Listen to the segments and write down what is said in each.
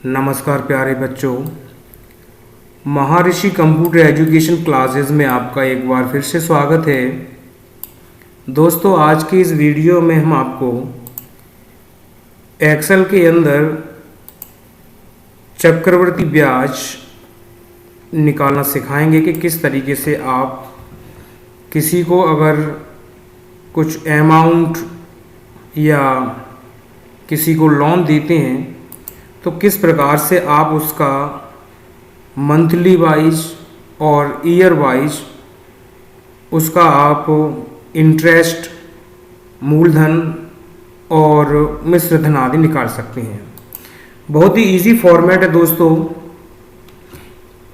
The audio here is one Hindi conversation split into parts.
नमस्कार प्यारे बच्चों, महर्षि कंप्यूटर एजुकेशन क्लासेस में आपका एक बार फिर से स्वागत है। दोस्तों, आज की इस वीडियो में हम आपको एक्सेल के अंदर चक्रवृद्धि ब्याज निकालना सिखाएंगे कि किस तरीके से आप किसी को अगर कुछ अमाउंट या किसी को लोन देते हैं तो किस प्रकार से आप उसका मंथली वाइज और ईयर वाइज उसका आप इंटरेस्ट, मूलधन और मिश्र धन आदि निकाल सकते हैं। बहुत ही इजी फॉर्मेट है दोस्तों।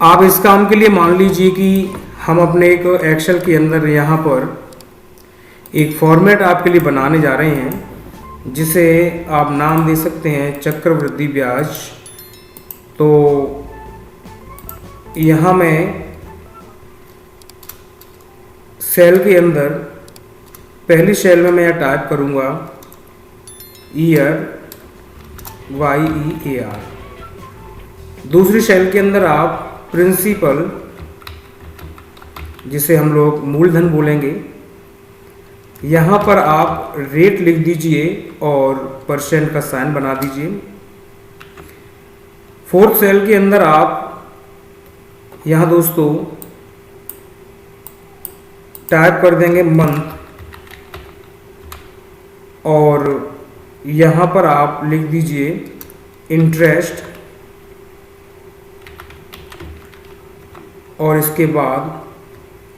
आप इस काम के लिए मान लीजिए कि हम अपने एक एक्सेल के अंदर यहाँ पर एक फॉर्मेट आपके लिए बनाने जा रहे हैं जिसे आप नाम दे सकते हैं चक्रवृद्धि ब्याज। तो यहाँ मैं सेल के अंदर पहली सेल में मैं टाइप करूँगा ईयर YEAR। दूसरी सेल के अंदर आप प्रिंसिपल, जिसे हम लोग मूलधन बोलेंगे, यहाँ पर आप रेट लिख दीजिए और परसेंट का साइन बना दीजिए। फोर्थ सेल के अंदर आप यहाँ दोस्तों टाइप कर देंगे मंथ और यहाँ पर आप लिख दीजिए इंटरेस्ट और इसके बाद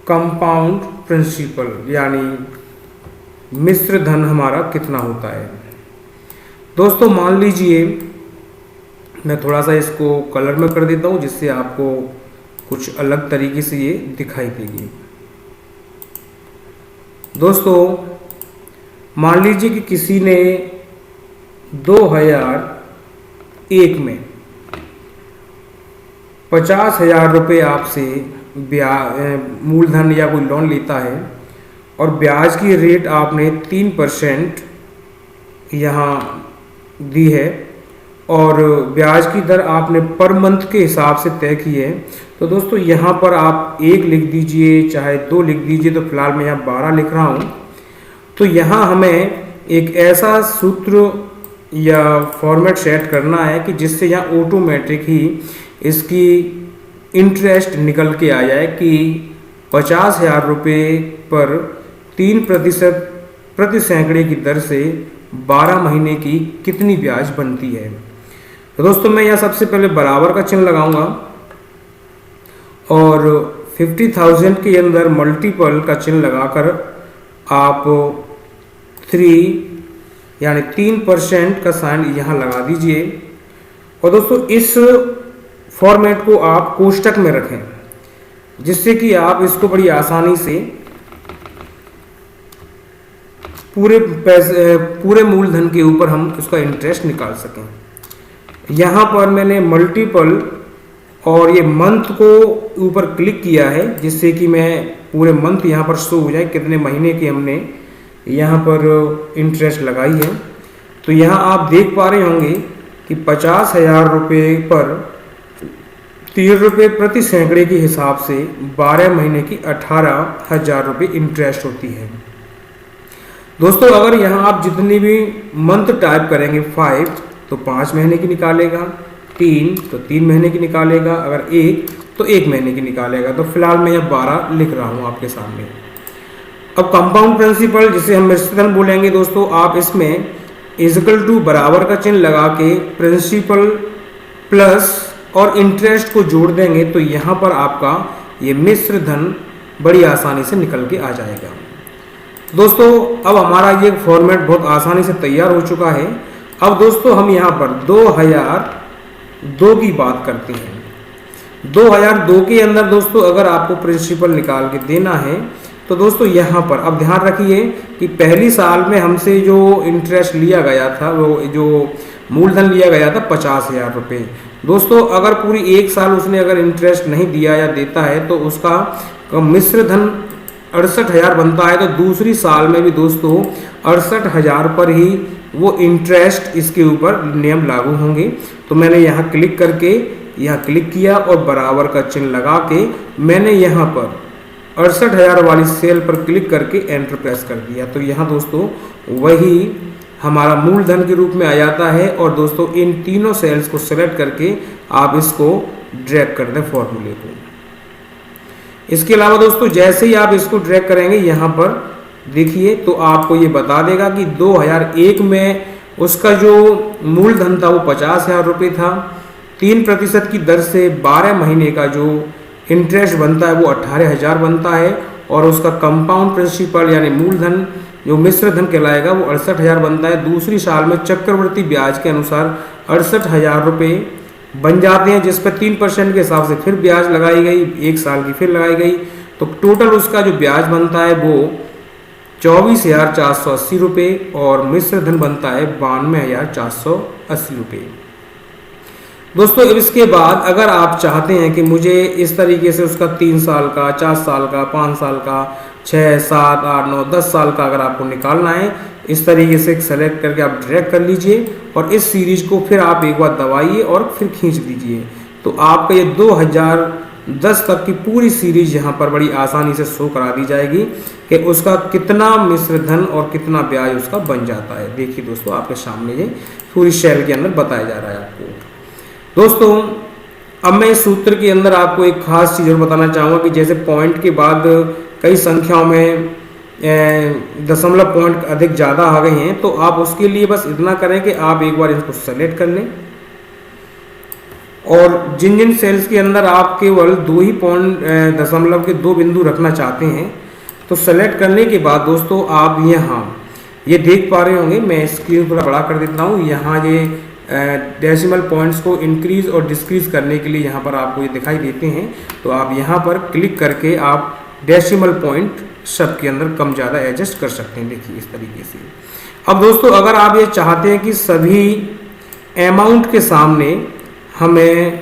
कंपाउंड प्रिंसिपल यानी मिश्र धन हमारा कितना होता है। दोस्तों मान लीजिए मैं थोड़ा सा इसको कलर में कर देता हूँ जिससे आपको कुछ अलग तरीके से ये दिखाई देगी। दोस्तों मान लीजिए कि किसी ने 2001 में 50,000 रुपये आपसे मूलधन या कोई लोन लेता है और ब्याज की रेट आपने 3% यहाँ दी है और ब्याज की दर आपने पर मंथ के हिसाब से तय की है। तो दोस्तों यहाँ पर आप 1 लिख दीजिए, चाहे 2 लिख दीजिए। तो फिलहाल मैं यहाँ 12 लिख रहा हूँ। तो यहाँ हमें एक ऐसा सूत्र या फॉर्मेट सेट करना है कि जिससे यहाँ ऑटोमेटिक ही इसकी इंटरेस्ट निकल के आ जाए कि 50,000 रुपये पर 3% प्रति सैकड़े की दर से 12 महीने की कितनी ब्याज बनती है। तो दोस्तों मैं यहाँ सबसे पहले बराबर का चिन्ह लगाऊंगा और 50,000 के अंदर मल्टीपल का चिन्ह लगाकर आप 3 यानी 3% का साइन यहाँ लगा दीजिए। और दोस्तों इस फॉर्मेट को आप कोष्टक में रखें जिससे कि आप इसको बड़ी आसानी से पूरे मूलधन के ऊपर हम उसका इंटरेस्ट निकाल सकें। यहाँ पर मैंने मल्टीपल और ये मंथ को ऊपर क्लिक किया है जिससे कि मैं पूरे मंथ यहाँ पर शो हो जाए कितने महीने की हमने यहाँ पर इंटरेस्ट लगाई है। तो यहाँ आप देख पा रहे होंगे कि 50,000 रुपये पर 3 रुपये प्रति सैकड़े के हिसाब से 12 महीने की 18,000 रुपये इंटरेस्ट होती है। दोस्तों अगर यहाँ आप जितनी भी मंथ टाइप करेंगे 5 तो 5 महीने की निकालेगा, 3 तो 3 महीने की निकालेगा, अगर 1 तो 1 महीने की निकालेगा। तो फिलहाल मैं यहाँ 12 लिख रहा हूँ आपके सामने। अब कंपाउंड प्रिंसिपल, जिसे हम मिश्र धन बोलेंगे दोस्तों, आप इसमें इक्वल टू बराबर का चिन्ह लगा के प्रिंसिपल प्लस और इंटरेस्ट को जोड़ देंगे तो यहाँ पर आपका ये मिश्र धन बड़ी आसानी से निकल के आ जाएगा। दोस्तों अब हमारा ये फॉर्मेट बहुत आसानी से तैयार हो चुका है। अब दोस्तों हम यहाँ पर 2002 की बात करते हैं। 2002 के अंदर दोस्तों अगर आपको प्रिंसिपल निकाल के देना है तो दोस्तों यहाँ पर अब ध्यान रखिए कि पहली साल में हमसे जो इंटरेस्ट लिया गया था, वो जो मूलधन लिया गया था 50,000 रुपये। दोस्तों अगर पूरी 1 साल उसने अगर इंटरेस्ट नहीं दिया या देता है तो उसका मिश्र धन 68,000 बनता है। तो दूसरी साल में भी दोस्तों 68,000 पर ही वो इंटरेस्ट इसके ऊपर नियम लागू होंगे। तो मैंने यहाँ क्लिक करके यहाँ क्लिक किया और बराबर का चिन्ह लगा के मैंने यहाँ पर 68,000 वाली सेल पर क्लिक करके एंटर प्रेस कर दिया। तो यहाँ दोस्तों वही हमारा मूलधन के रूप में आ जाता है। और दोस्तों इन तीनों सेल्स को सेलेक्ट करके आप इसको ड्रैग कर दें फॉर्मूले को। इसके अलावा दोस्तों जैसे ही आप इसको ड्रैग करेंगे यहाँ पर देखिए तो आपको ये बता देगा कि 2001 में उसका जो मूलधन था वो 50,000 रुपये था। 3% की दर से 12 महीने का जो इंटरेस्ट बनता है वो 18,000 बनता है। और उसका कंपाउंड प्रिंसिपल यानी मूलधन जो मिश्र धन कहलाएगा वो 68,000 बनता है। दूसरी साल में चक्रवृद्धि ब्याज के अनुसार 68,000 रुपये बन जाते हैं, जिस पर 3% के हिसाब से फिर ब्याज लगाई गई, 1 साल की फिर लगाई गई। तो टोटल उसका जो ब्याज बनता है वो 24,480 रुपये और मिश्र धन बनता है 92,480 रुपये। दोस्तों इसके बाद अगर आप चाहते हैं कि मुझे इस तरीके से उसका 3 साल का, 4 साल का, 5 साल का, 6, 7, 8, 9, 10 साल का अगर आपको निकालना है, इस तरीके से सेलेक्ट करके आप ड्रैग कर लीजिए और इस सीरीज को फिर आप एक बार दबाइए और फिर खींच दीजिए। तो आपका ये 2010 तक की पूरी सीरीज यहाँ पर बड़ी आसानी से शो करा दी जाएगी कि उसका कितना मिश्र धन और कितना ब्याज उसका बन जाता है। देखिए दोस्तों आपके सामने ये पूरी शेल के अंदर बताया जा रहा है आपको। दोस्तों अब मैं इस सूत्र के अंदर आपको एक खास चीज़ और बताना चाहूँगा कि जैसे पॉइंट के बाद कई संख्याओं में दशमलव पॉइंट अधिक ज़्यादा आ गए हैं, तो आप उसके लिए बस इतना करें कि आप एक बार इसको सेलेक्ट कर लें और जिन जिन सेल्स के अंदर आप केवल 2 ही पॉइंट दशमलव के 2 बिंदु रखना चाहते हैं तो सेलेक्ट करने के बाद दोस्तों आप यहाँ ये देख पा रहे होंगे, मैं स्क्रीन थोड़ा बड़ा कर देता हूँ। यहाँ ये डेसिमल पॉइंट्स को इंक्रीज और डिक्रीज करने के लिए यहाँ पर आपको ये दिखाई देते हैं। तो आप यहाँ पर क्लिक करके आप डेसिमल पॉइंट शब्द के अंदर कम ज़्यादा एडजस्ट कर सकते हैं। देखिए इस तरीके से। अब दोस्तों अगर आप ये चाहते हैं कि सभी अमाउंट के सामने हमें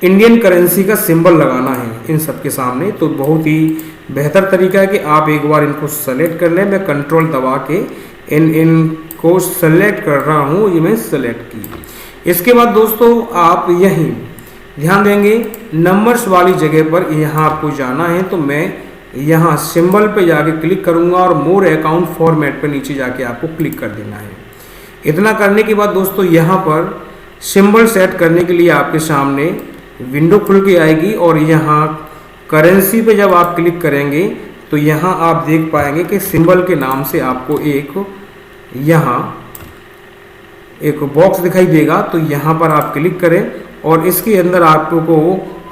इंडियन करेंसी का सिंबल लगाना है इन सब के सामने, तो बहुत ही बेहतर तरीका है कि आप एक बार इनको सेलेक्ट कर लें। मैं कंट्रोल दबा के इनको सेलेक्ट कर रहा हूँ, ये मैं सेलेक्ट की। इसके बाद दोस्तों आप यहीं ध्यान देंगे नंबर्स वाली जगह पर यहाँ आपको जाना है। तो मैं यहाँ सिंबल पे जाके क्लिक करूँगा और मोर अकाउंट फॉर्मेट पे नीचे जाके आपको क्लिक कर देना है। इतना करने के बाद दोस्तों यहाँ पर सिंबल सेट करने के लिए आपके सामने विंडो खुल के आएगी और यहाँ करेंसी पे जब आप क्लिक करेंगे तो यहाँ आप देख पाएंगे कि सिंबल के नाम से आपको यहाँ एक बॉक्स दिखाई देगा। तो यहाँ पर आप क्लिक करें और इसके अंदर आपको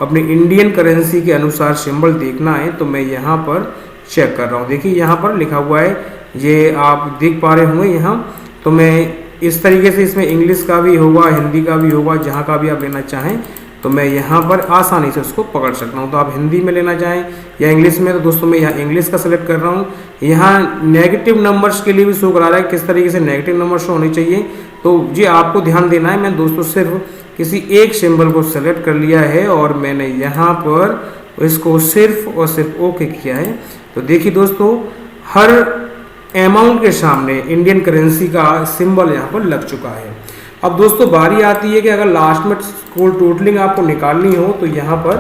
अपने इंडियन करेंसी के अनुसार सिंबल देखना है। तो मैं यहाँ पर चेक कर रहा हूँ। देखिए यहाँ पर लिखा हुआ है, ये आप देख पा रहे होंगे यहाँ। तो मैं इस तरीके से इसमें इंग्लिश का भी होगा, हिंदी का भी होगा, जहाँ का भी आप लेना चाहें तो मैं यहाँ पर आसानी से उसको पकड़ सकता हूँ। तो आप हिंदी में लेना चाहें या इंग्लिश में, तो दोस्तों मैं यहाँ इंग्लिश का सेलेक्ट कर रहा हूँ। यहाँ नेगेटिव नंबर्स के लिए भी शो करा रहा है किस तरीके से नेगेटिव नंबर शो होने चाहिए। तो जी आपको ध्यान देना है। मैं दोस्तों सिर्फ किसी एक सिंबल को सेलेक्ट कर लिया है और मैंने यहाँ पर इसको सिर्फ और सिर्फ ओके किया है। तो देखिए दोस्तों हर अमाउंट के सामने इंडियन करेंसी का सिंबल यहाँ पर लग चुका है। अब दोस्तों बारी आती है कि अगर लास्ट में टोटलिंग आपको निकालनी हो तो यहाँ पर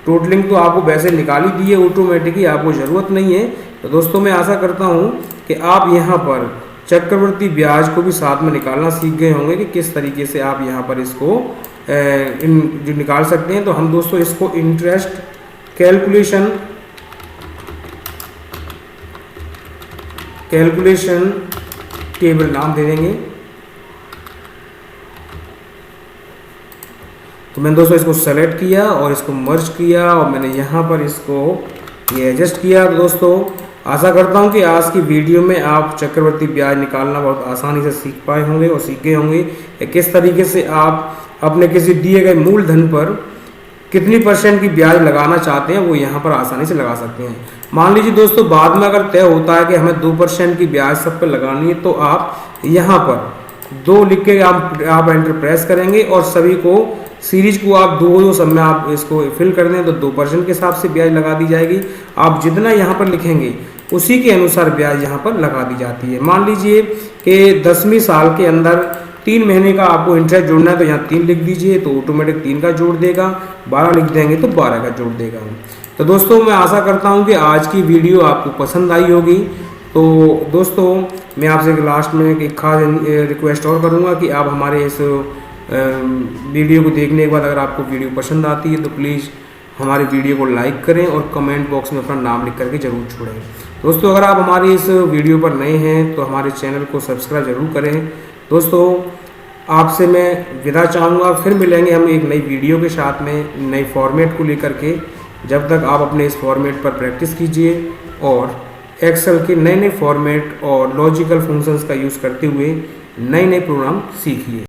टोटलिंग तो आपको वैसे निकाली दी है ऑटोमेटिकली, आपको ज़रूरत नहीं है। तो दोस्तों मैं आशा करता हूँ कि आप यहाँ पर चक्रवृद्धि ब्याज को भी साथ में निकालना सीख गए होंगे कि किस तरीके से आप यहाँ पर इसको जो निकाल सकते हैं। तो हम दोस्तों इसको इंटरेस्ट कैलकुलेशन टेबल नाम दे देंगे। तो मैंने दोस्तों इसको सेलेक्ट किया और इसको मर्ज किया और मैंने यहाँ पर इसको ये एडजस्ट किया। तो दोस्तों आशा करता हूँ कि आज की वीडियो में आप चक्रवृद्धि ब्याज निकालना बहुत आसानी से सीख पाए होंगे और सीख गए होंगे कि किस तरीके से आप अपने किसी दिए गए मूलधन पर कितनी % की ब्याज लगाना चाहते हैं वो यहाँ पर आसानी से लगा सकते हैं। मान लीजिए दोस्तों बाद में अगर तय होता है कि हमें 2% की ब्याज सब पर लगानी है तो आप यहाँ पर 2 लिख के आप एंटर प्रेस करेंगे और सभी को सीरीज को आप 2 सब में आप इसको फिल कर दें तो 2% के हिसाब से ब्याज लगा दी जाएगी। आप जितना यहाँ पर लिखेंगे उसी के अनुसार ब्याज यहाँ पर लगा दी जाती है। मान लीजिए कि 10वीं साल के अंदर 3 महीने का आपको इंटरेस्ट जोड़ना है, तो यहाँ 3 लिख दीजिए तो ऑटोमेटिक 3 का जोड़ देगा, 12 लिख देंगे तो 12 का जोड़ देगा। तो दोस्तों मैं आशा करता हूँ कि आज की वीडियो आपको पसंद आई होगी। तो दोस्तों मैं आपसे लास्ट में एक खास रिक्वेस्ट और करूँगा कि आप हमारे इस वीडियो को देखने के बाद अगर आपको वीडियो पसंद आती है तो प्लीज़ हमारी वीडियो को लाइक करें और कमेंट बॉक्स में अपना नाम लिख करके ज़रूर छोड़ें। दोस्तों अगर आप हमारी इस वीडियो पर नए हैं तो हमारे चैनल को सब्सक्राइब ज़रूर करें। दोस्तों आपसे मैं विदा चाहूँगा, फिर मिलेंगे हम एक नई वीडियो के साथ में नए फॉर्मेट को लेकर के। जब तक आप अपने इस फॉर्मेट पर प्रैक्टिस कीजिए और एक्सेल के नए नए फॉर्मेट और लॉजिकल फंक्शंस का यूज़ करते हुए नए नए प्रोग्राम सीखिए।